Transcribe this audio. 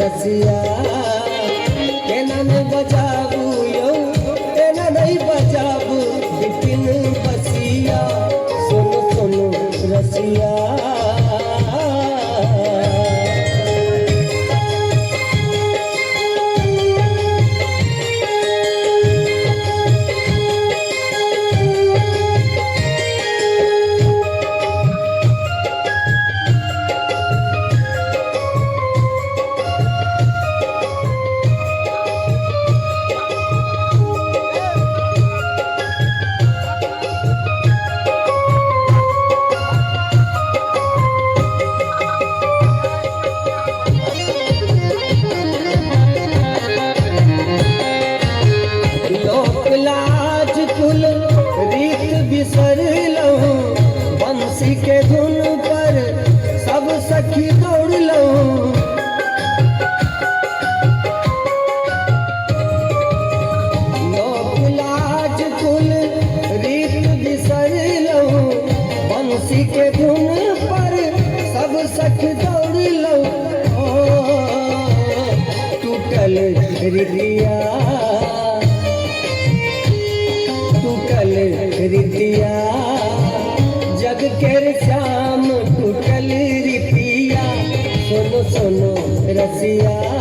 रसिया केना नहीं बजाबू यौ केना नहीं बजाबू बिपिन बसिया सुनो सुनो रसिया बिसर लहूं बंसी के धुन पर सब सखी दौड़ लहूं लोक लाज कुल रीत बिसर लहूं बंसी के धुन पर सब सखी दौड़ लहूं टूटल हृदया रितिया जग के श्याम टूटल रितिया सुनो सुनो रसिया।